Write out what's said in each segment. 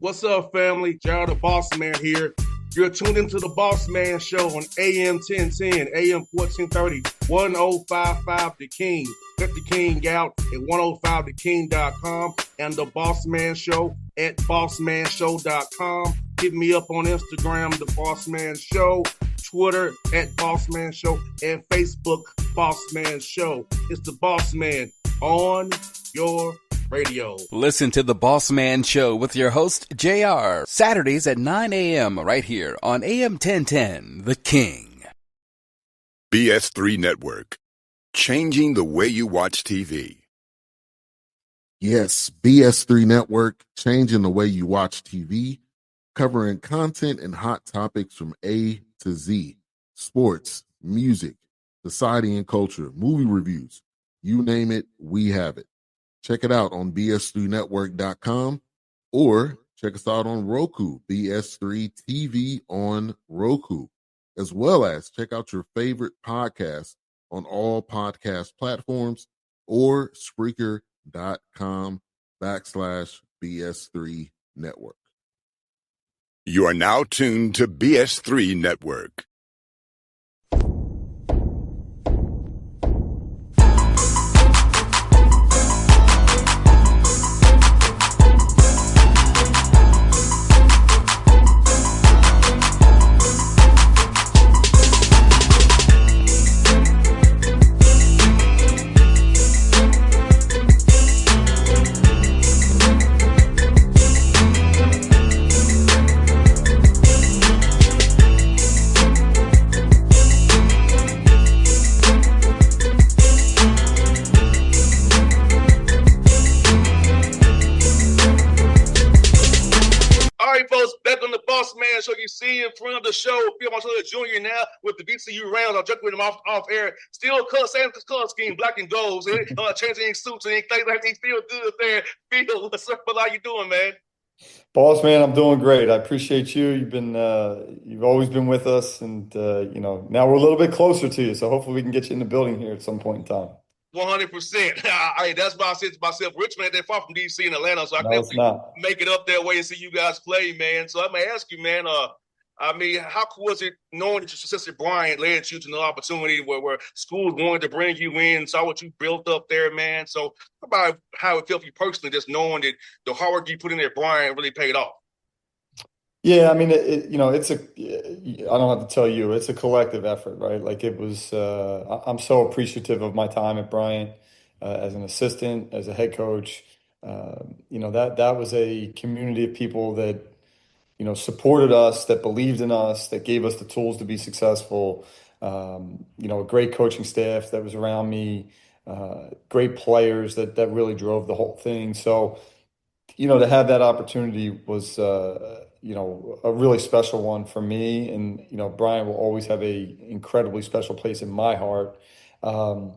What's up, family? Gerald the Bossman here. You're tuned into the Bossman Show on AM 1010, AM 1430, 1055 The King. Let the King out at 105theking.com and the Bossman Show at bossmanshow.com. Hit me up on Instagram, The Bossman Show, Twitter at Bossman Show, and Facebook, Bossman Show. It's the Bossman on your radio. Listen to the Bossman Show with your host, JR, Saturdays at 9 a.m. right here on AM 1010, The King. BS3 Network, changing the way you watch TV. Yes, BS3 Network, changing the way you watch TV, covering content and hot topics from A to Z, sports, music, society and culture, movie reviews, you name it, we have it. Check it out on bs3network.com or check us out on Roku, BS3 TV on Roku, as well as check out your favorite podcast on all podcast platforms or Spreaker.com/BS3 Network. You are now tuned to BS3 Network. So you see in front of the show, Phil Martelli Jr. now with the VCU rounds. I'll joke with him off air. Still same color scheme, black and gold. Changing any suits and anything like that. Still good there. Phil, what's up? How you doing, man? Boss man, I'm doing great. I appreciate you. You've always been with us, and now we're a little bit closer to you. So hopefully we can get you in the building here at some point in time. 100%. That's why I said to myself, Richmond ain't that far from DC and Atlanta, so I can make it up that way and see you guys play, man. So I'm gonna ask you, man. How cool was it knowing that your sister Brian led you to an opportunity where schools wanted to bring you in, saw what you built up there, man? So talk about how it felt for you personally, just knowing that the hard work you put in there, Brian, really paid off. Yeah, I mean, I don't have to tell you, it's a collective effort, right? Like it was, I'm so appreciative of my time at Bryant as an assistant, as a head coach. That was a community of people that, supported us, that believed in us, that gave us the tools to be successful. A great coaching staff that was around me, great players that really drove the whole thing. So, to have that opportunity was, a really special one for me. And, Brian will always have a incredibly special place in my heart. And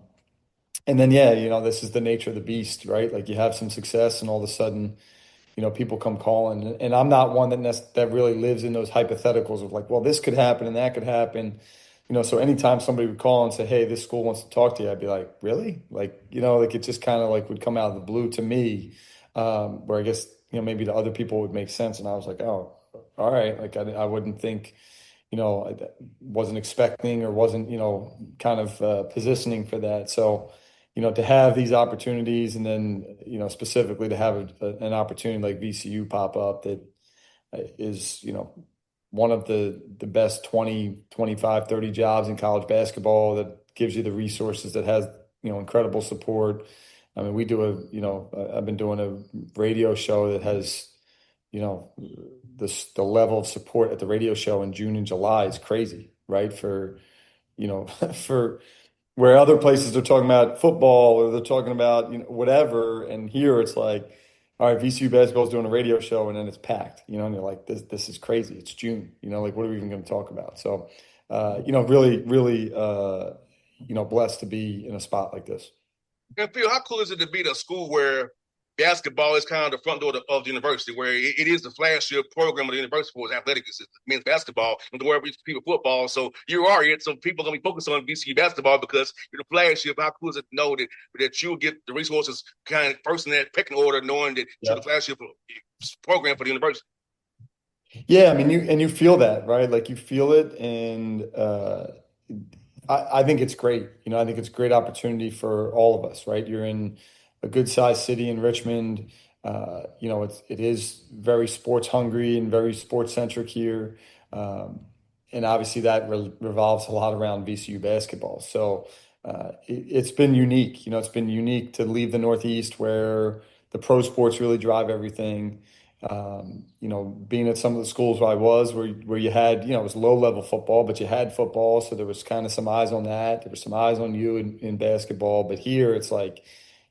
then, this is the nature of the beast, right? Like you have some success and all of a sudden, people come calling. And I'm not one that really lives in those hypotheticals of like, well, this could happen and that could happen. So anytime somebody would call and say, hey, this school wants to talk to you, I'd be like, really? Like it just kind of like would come out of the blue to me, where I guess, maybe to other people it would make sense. And I was like, oh, all right. Like I wouldn't think, I wasn't expecting or wasn't, kind of positioning for that. So, to have these opportunities and then, specifically to have an opportunity like VCU pop up that is, one of the best 20, 25, 30 jobs in college basketball that gives you the resources, that has, incredible support. I mean, I've been doing a radio show that has, the level of support at the radio show in June and July is crazy, right? For where other places are talking about football or they're talking about, whatever. And here it's like, all right, VCU basketball is doing a radio show and then it's packed, and you're like, this is crazy. It's June, like, what are we even going to talk about? So, really, really, blessed to be in a spot like this. And Phil, how cool is it to be at a school where basketball is kind of the front door of the university, where it is the flagship program of the university for athletics, men's basketball, and the where people football. So you are it. So people are going to be focused on VCU basketball because you're the flagship. How cool is it to know that you'll get the resources kind of first in that pecking order, knowing that you're the flagship program for the university? Yeah, I mean, you feel that, right? Like you feel it, and I think it's great. I think it's a great opportunity for all of us, right? You're in a good sized city in Richmond. It is very sports hungry and very sports centric here, um, and obviously that revolves a lot around VCU basketball. So it's been unique. It's been unique to leave the Northeast where the pro sports really drive everything. Being at some of the schools where I was, where you had, it was low level football, but you had football, so there was kind of some eyes on that. There was some eyes on you in basketball, but here it's like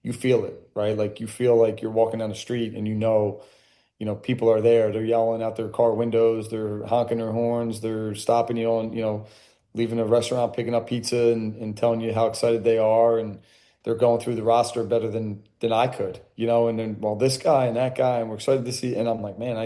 you feel it, right? Like you feel like you're walking down the street and people are there. They're yelling out their car windows. They're honking their horns. They're stopping you on, leaving a restaurant, picking up pizza and telling you how excited they are. And they're going through the roster better than I could, and then, well, this guy and that guy, and we're excited to see. And I'm like, man,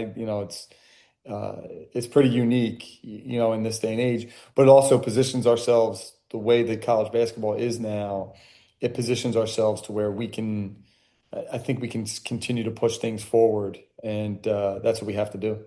it's pretty unique, in this day and age, but it also positions ourselves the way that college basketball is now. It positions ourselves to where I think we can continue to push things forward, and that's what we have to do.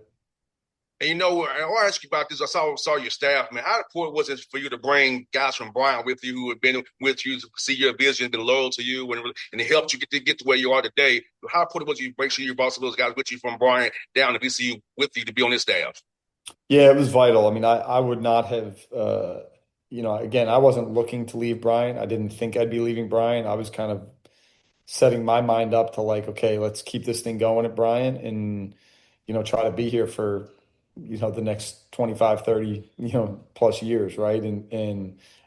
And I want to ask you about this. I saw your staff, man. How important was it for you to bring guys from Bryant with you who have been with you to see your vision, been loyal to you, and it helped you get to where you are today? How important was you make sure you brought some of those guys with you from Bryant down to VCU with you to be on this staff? Yeah, it was vital. I mean, I would not have, again, I wasn't looking to leave Bryant. I didn't think I'd be leaving Bryant. I was kind of setting my mind up to like, okay, let's keep this thing going at Bryant and, try to be here for, the next 25, 30, plus years, right?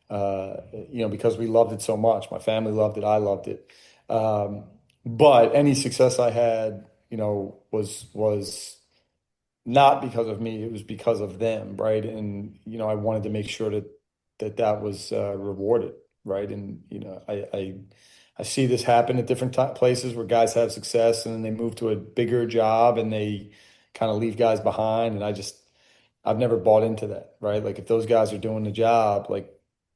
Because we loved it so much. My family loved it. I loved it. But any success I had, was not because of me, it was because of them, right? And I wanted to make sure that was rewarded, right? And I see this happen at different places where guys have success and then they move to a bigger job and they kind of leave guys behind. And I've never bought into that, right? Like if those guys are doing the job, like,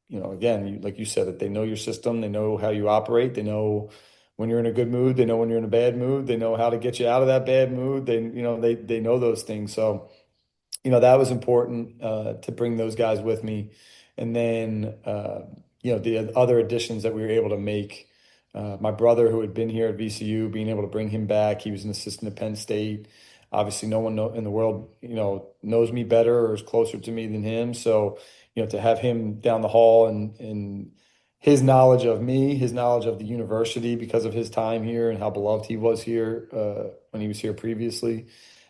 again, like you said, that they know your system, they know how you operate, they know when you're in a good mood, they know when you're in a bad mood, they know how to get you out of that bad mood. They know those things. So, that was important to bring those guys with me. And then, the other additions that we were able to make. My brother, who had been here at VCU, being able to bring him back. He was an assistant at Penn State. Obviously, no one in the world, knows me better or is closer to me than him. So, to have him down the hall and his knowledge of me, his knowledge of the university because of his time here and how beloved he was here when he was here previously.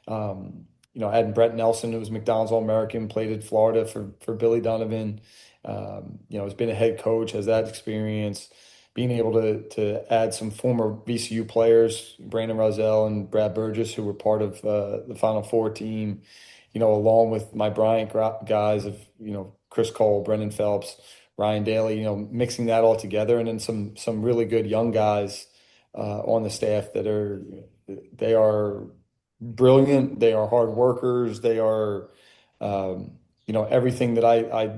Adding Brett Nelson, who was McDonald's All-American, played at Florida for Billy Donovan. Has been a head coach, has that experience. Being able to add some former VCU players, Brandon Roselle and Brad Burgess, who were part of the Final Four team, along with my Bryant guys of, Chris Cole, Brendan Phelps, Ryan Daly, mixing that all together, and then some really good young guys on the staff they are brilliant. They are hard workers. They are, everything that I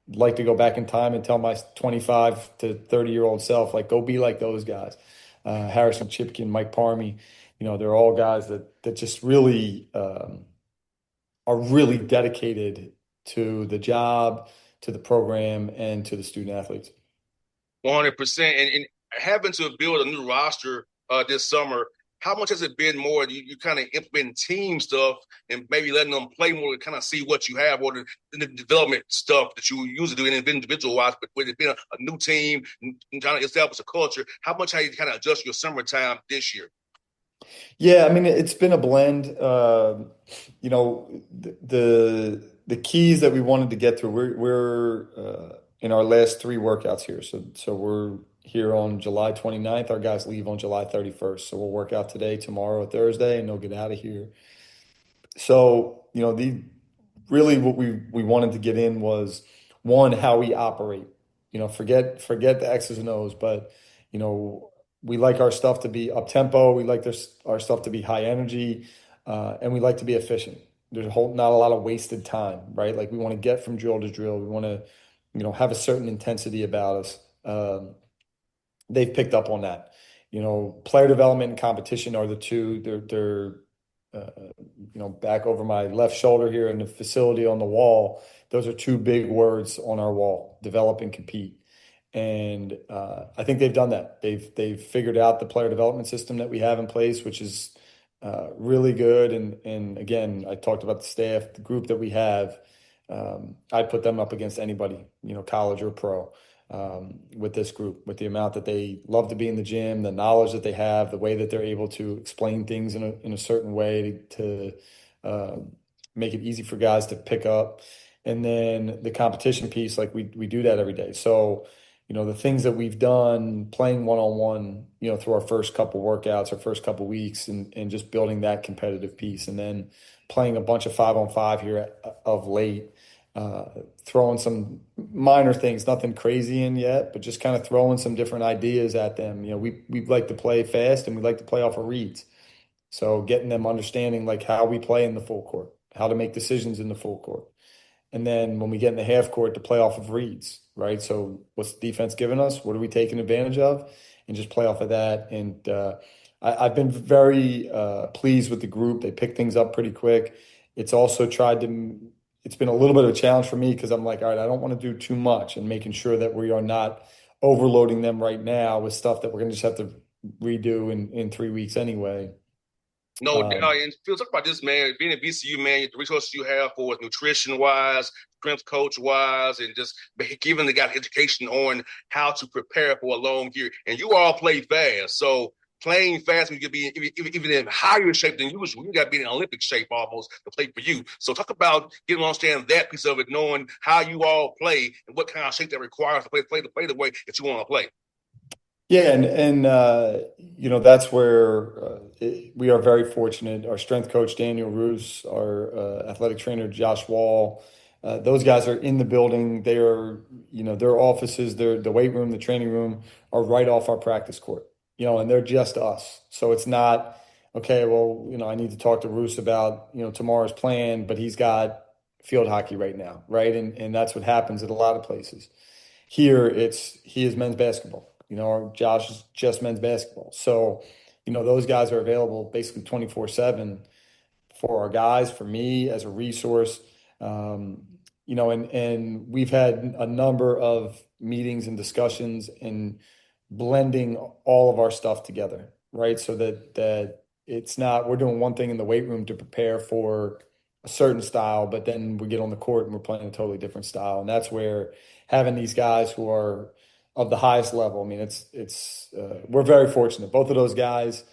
like to go back in time and tell my 25 to 30-year-old self, like, go be like those guys. Harrison Chipkin, Mike Parmy, they're all guys that just really are really dedicated to the job, to the program, and to the student athletes. 100%. And having to build a new roster this summer, how much has it been more you kind of implementing team stuff and maybe letting them play more to kind of see what you have, or the development stuff that you usually do in individual wise, but with it being a new team and trying to establish a culture, how much have you kind of adjust your summertime this year? Yeah, I mean, it's been a blend. The keys that we wanted to get through. We're in our last three workouts here. So we're here on July 29th. Our guys leave on July 31st. So we'll work out today, tomorrow, Thursday, and they'll get out of here. So, the really what we wanted to get in was one, how we operate. Forget the X's and O's, but you know, we like our stuff to be up tempo. We like our stuff to be high energy, and we like to be efficient. There's not a lot of wasted time, right? Like we want to get from drill to drill. We want to, have a certain intensity about us. They've picked up on that. Player development and competition are the two. They're back over my left shoulder here in the facility on the wall, those are two big words on our wall: develop and compete. And I think they've done that. They've figured out the player development system that we have in place, which is really good. And again, I talked about the staff, the group that we have. I put them up against anybody, college or pro, with this group, with the amount that they love to be in the gym, the knowledge that they have, the way that they're able to explain things in a certain way to make it easy for guys to pick up. And then the competition piece, like we do that every day. So, the things that we've done playing one-on-one, through our first couple workouts, our first couple weeks, and just building that competitive piece, and then playing a bunch of 5-on-5 here of late, throwing some minor things, nothing crazy in yet, but just kind of throwing some different ideas at them. We like to play fast and we like to play off of reads. So getting them understanding like how we play in the full court, how to make decisions in the full court. And then when we get in the half court, to play off of reads, right? So what's the defense giving us? What are we taking advantage of? And just play off of that. And I've been very pleased with the group. They pick things up pretty quick. It's also it's been a little bit of a challenge for me because I'm like, all right, I don't want to do too much, and making sure that we are not overloading them right now with stuff that we're going to just have to redo in 3 weeks anyway. No doubt. And Phil, talk about this, man. Being at VCU, man, the resources you have for nutrition wise, strength coach wise, and just giving the guys education on how to prepare for a long year. And you all play fast. So playing fast, you could be even in higher shape than usual. You got to be in Olympic shape almost to play for you. So talk about getting to understand that piece of it, knowing how you all play and what kind of shape that requires to play the way that you want to play. Yeah, and that's where we are very fortunate. Our strength coach Daniel Roos, our athletic trainer Josh Wall, those guys are in the building. They are, their offices, the weight room, the training room are right off our practice court. And they're just us. So it's not okay. Well, I need to talk to Roos about tomorrow's plan, but he's got field hockey right now, right? And that's what happens at a lot of places. Here, he is men's basketball. Josh is just men's basketball. So, those guys are available basically 24/7 for our guys, for me as a resource. And we've had a number of meetings and discussions and blending all of our stuff together, right? So that it's not, we're doing one thing in the weight room to prepare for a certain style, but then we get on the court and we're playing a totally different style. And that's where having these guys who are of the highest level, I mean, we're very fortunate. Both of those guys,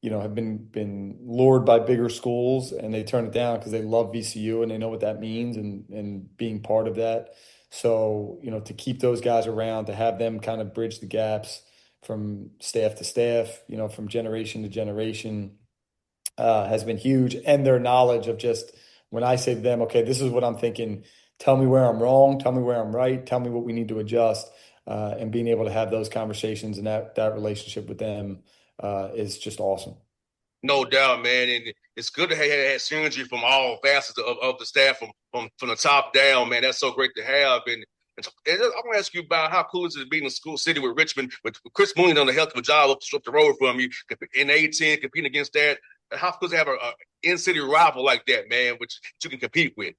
have been lured by bigger schools, and they turn it down because they love VCU and they know what that means, and being part of that. So, to keep those guys around, to have them kind of bridge the gaps from staff to staff, from generation to generation, has been huge. And their knowledge of just, when I say to them, okay, this is what I'm thinking, tell me where I'm wrong, tell me where I'm right, tell me what we need to adjust, and being able to have those conversations and that relationship with them is just awesome. No doubt, man, and it's good to have synergy from all facets of the staff, from the top down, man. That's so great to have. And I want to ask you about how cool is it being in a school city with Richmond, with Chris Mooney done a hell of a job up the road from you in A10, competing against that. How cool is it to have a in-city rival like that, man, which you can compete with?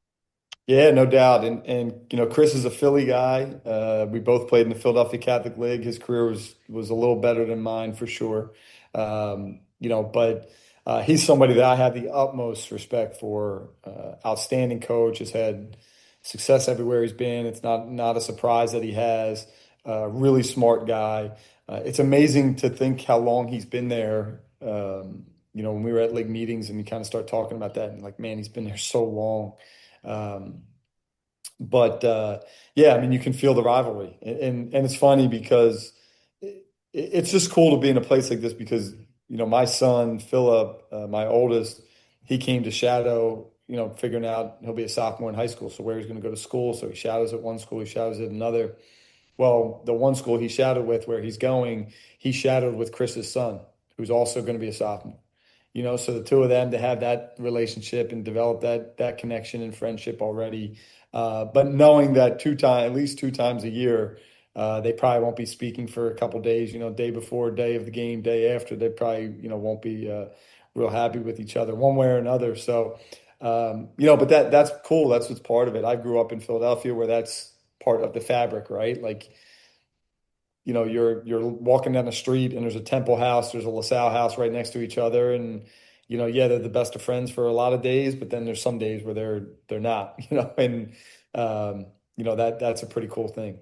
Yeah, no doubt. And Chris is a Philly guy. We both played in the Philadelphia Catholic League. His career was a little better than mine for sure. But he's somebody that I have the utmost respect for. Outstanding coach, has had success everywhere he's been. It's not a surprise that he has. Really smart guy. It's amazing to think how long he's been there. When we were at league meetings and we kind of start talking about that, and like, man, he's been there so long. But yeah, I mean, you can feel the rivalry, and it's funny because it's just cool to be in a place like this because my son Philip, my oldest, he came to shadow, figuring out he'll be a sophomore in high school, so where he's going to go to school. So he shadows at one school, he shadows at another. Well, the one school he shadowed with, where he's going, he shadowed with Chris's son, who's also going to be a sophomore. So the two of them, to have that relationship and develop that connection and friendship already, but knowing that at least 2 times a year, they probably won't be speaking for a couple days. Day before, day of the game, day after, they probably won't be real happy with each other one way or another. So, but that's cool. That's what's part of it. I grew up in Philadelphia where that's part of the fabric, right? Like, you're walking down the street and there's a Temple house, there's a LaSalle house right next to each other, and yeah, they're the best of friends for a lot of days, but then there's some days where they're not, and that's a pretty cool thing.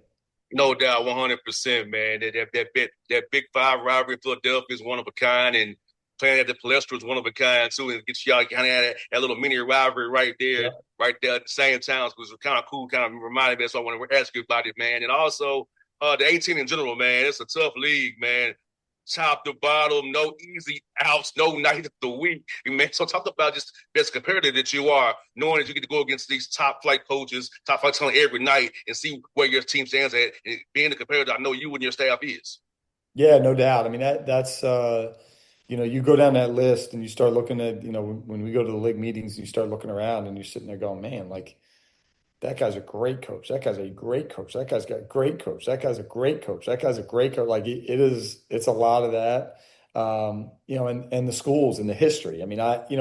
No doubt, 100%, man. That big five rivalry in Philadelphia is one of a kind, and playing at the Palestra is one of a kind too. And get y'all kind of had that little mini rivalry Yeah. right there at the same time, which was kind of cool, kind of reminded me. So I want to ask you about it, man. And also the 18 in general, man. It's a tough league, man. Top to bottom, no easy outs, no night of the week. Man, so talk about just best competitor that you are, knowing that you get to go against these top flight coaches, top flight talent every night, and see where your team stands at. And being the competitor, I know you and your staff is. Yeah, no doubt. I mean, that's you go down that list and you start looking at, when we go to the league meetings, you start looking around and you're sitting there going, man, like that guy's a great coach. That guy's a great coach. That guy's got a great coach. That guy's a great coach. That guy's a great coach. Like it's a lot of that. And the schools and the history. I mean,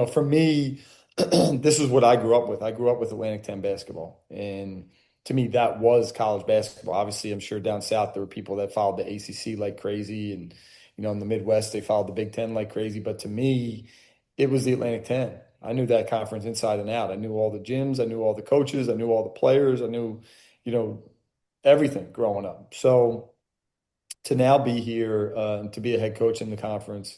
for me, this is what I grew up with. I grew up with Atlantic 10 basketball. And to me, that was college basketball. Obviously, I'm sure down south there were people that followed the ACC like crazy. And, in the Midwest, they followed the Big Ten like crazy. But to me, it was the Atlantic 10. I knew that conference inside and out. I knew all the gyms. I knew all the coaches. I knew all the players. I knew, everything growing up. So to now be here and to be a head coach in the conference,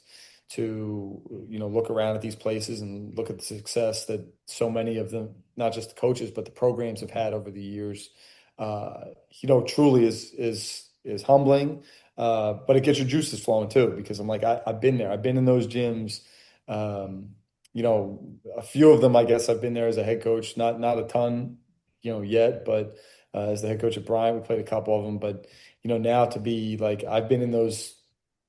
to look around at these places and look at the success that so many of them, not just the coaches but the programs have had over the years, truly is humbling. But it gets your juices flowing too, because I'm like, I've been there. I've been in those gyms. A few of them, I guess I've been there as a head coach, not a ton, yet, but as the head coach at Bryant, we played a couple of them. But now to be like, I've been in those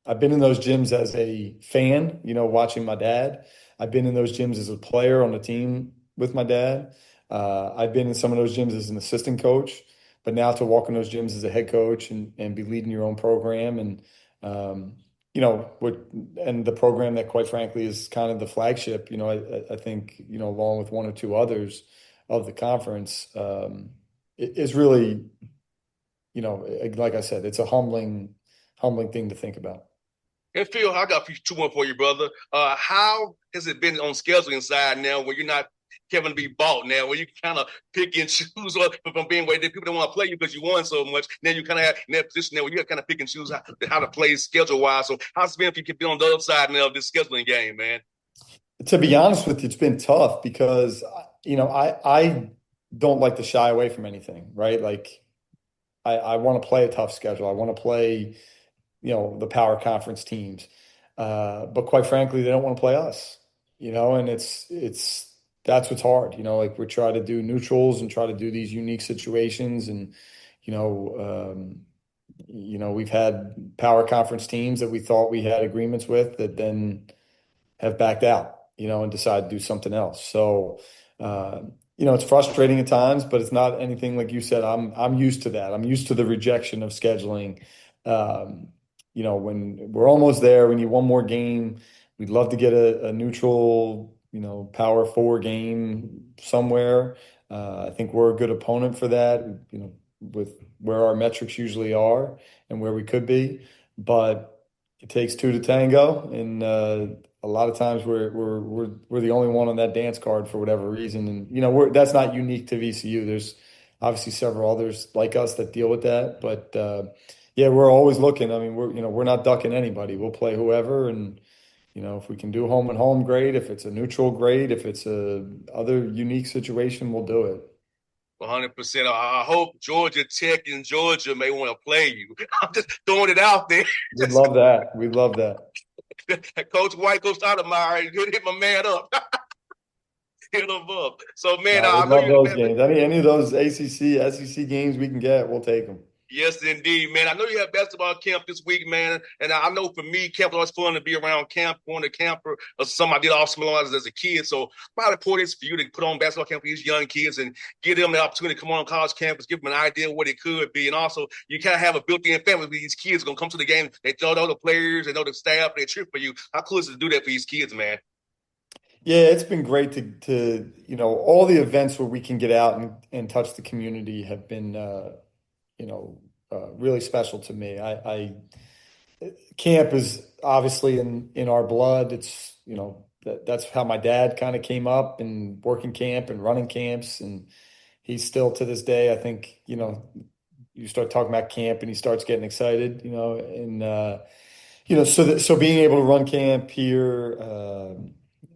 gyms as a fan, watching my dad. I've been in those gyms as a player on the team with my dad. I've been in some of those gyms as an assistant coach, but now to walk in those gyms as a head coach and be leading your own program and, and the program that quite frankly is kind of the flagship, I think, along with one or two others of the conference, is really, like I said, it's a humbling thing to think about. And Phil, I got two more for you, brother. How has it been on scheduling side now where you're not Kevin be bought now, where you kind of pick and choose from being where people don't want to play you because you won so much. Now you kind of have in that position now where you kind of pick and choose how to play schedule wise. So how's it been if you can be on the other side now of this scheduling game, man? To be honest with you, it's been tough because, I don't like to shy away from anything, right? Like I want to play a tough schedule. I want to play, the power conference teams. But quite frankly, they don't want to play us, and that's what's hard, like we try to do neutrals and try to do these unique situations. And, we've had power conference teams that we thought we had agreements with that then have backed out, and decided to do something else. So, it's frustrating at times, but it's not anything like you said. I'm used to that. I'm used to the rejection of scheduling. When we're almost there, we need one more game. We'd love to get a neutral, power four game somewhere. I think we're a good opponent for that, with where our metrics usually are and where we could be. But it takes two to tango, and a lot of times we're the only one on that dance card for whatever reason. And that's not unique to VCU. There's obviously several others like us that deal with that, but yeah, we're always looking. I mean, we're not ducking anybody. We'll play whoever, and if we can do home and home, great. If it's a neutral, great. If it's a other unique situation, we'll do it. 100%. I hope Georgia Tech and Georgia may want to play you. I'm just throwing it out there. We'd love that. We'd love that. Coach White, Coach Stoudemire, hit my man up. Hit him up. So, man, No, I we know love you're those games. Any of those ACC, SEC games we can get, we'll take them. Yes, indeed, man. I know you have basketball camp this week, man. And I know for me, camp was always fun to be around camp, going to camp or something I did off Smallons as a kid. So how important is for you to put on basketball camp for these young kids and give them the opportunity to come on college campus, give them an idea of what it could be. And also, you kind of have a built-in family with these kids going to come to the game. They know the players, they know the staff, they cheer for you. How cool is it to do that for these kids, man? Yeah, it's been great to all the events where we can get out and touch the community have been really special to me. I camp is obviously in our blood. It's that's how my dad kind of came up and working camp and running camps, and he's still to this day. I think you start talking about camp and he starts getting excited. And so being able to run camp here,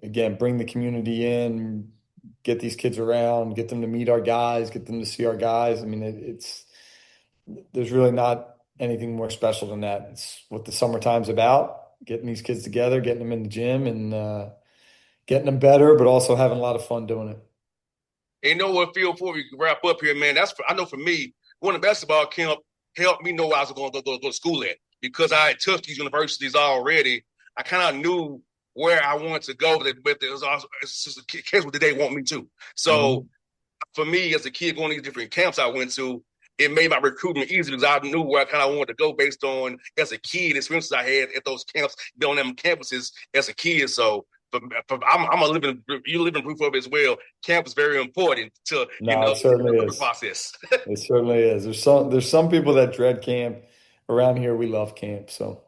again, bring the community in, get these kids around, get them to meet our guys, get them to see our guys. I mean, it's there's really not anything more special than that. It's what the summertime's about, getting these kids together, getting them in the gym and getting them better, but also having a lot of fun doing it. And you know what, Phil, before we wrap up here, man, I know for me, going to basketball camp helped me know where I was going to go to school at because I had touched these universities already. I kind of knew where I wanted to go, but it was also it's just a case what they want me to. So for me, as a kid going to these different camps I went to, it made my recruitment easy because I knew where I kind of wanted to go based on, as a kid, experiences I had at those camps, on them campuses as a kid. So I'm a living proof of it as well. Camp is very important to No, it certainly the is. process. It certainly is. There's some people that dread camp. Around here, we love camp. So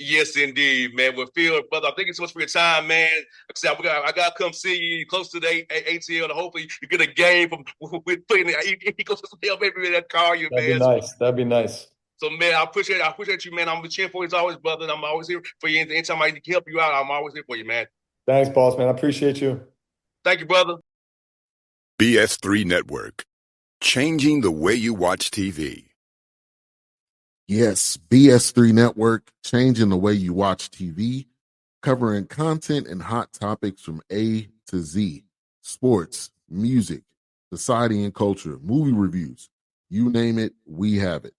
Yes, indeed, man. Well, Phil, brother, thank you so much for your time, man. Like I said, I got to come see you close to the ATL, and hopefully you get a game from with putting it. He goes to hell, maybe that call you, that'd man. be nice. That'd be nice. So, man, I appreciate you, man. I'm cheering for you as always, brother. And I'm always here for you. Anytime I can help you out, I'm always here for you, man. Thanks, boss man. I appreciate you. Thank you, brother. BS3 Network, changing the way you watch TV. Yes, BS3 Network, changing the way you watch TV, covering content and hot topics from A to Z, sports, music, society and culture, movie reviews, you name it, we have it.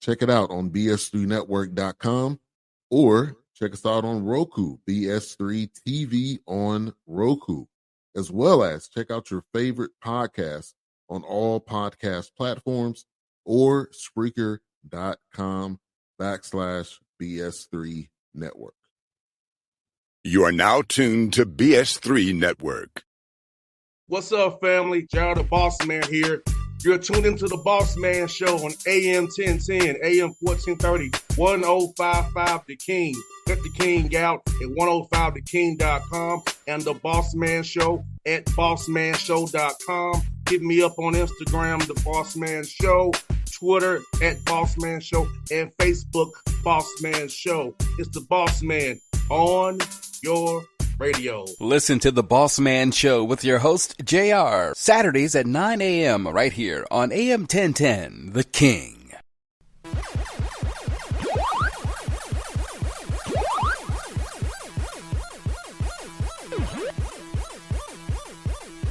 Check it out on bs3network.com or check us out on Roku, BS3 TV on Roku, as well as check out your favorite podcast on all podcast platforms or Spreaker.com/BS3 Network. You are now tuned to BS3 Network. What's up, family? Gerald the Bossman here. You're tuned into the Bossman Show on AM 1010, AM 1430, 1055 The King. Let the King out at 105theking.com and the Bossman Show at bossmanshow.com. Hit me up on Instagram, The Bossman Show, Twitter at Bossman Show, and Facebook, Bossman Show. It's the Bossman on your radio. Listen to The Bossman Show with your host, JR, Saturdays at 9 a.m. right here on AM 1010, The King.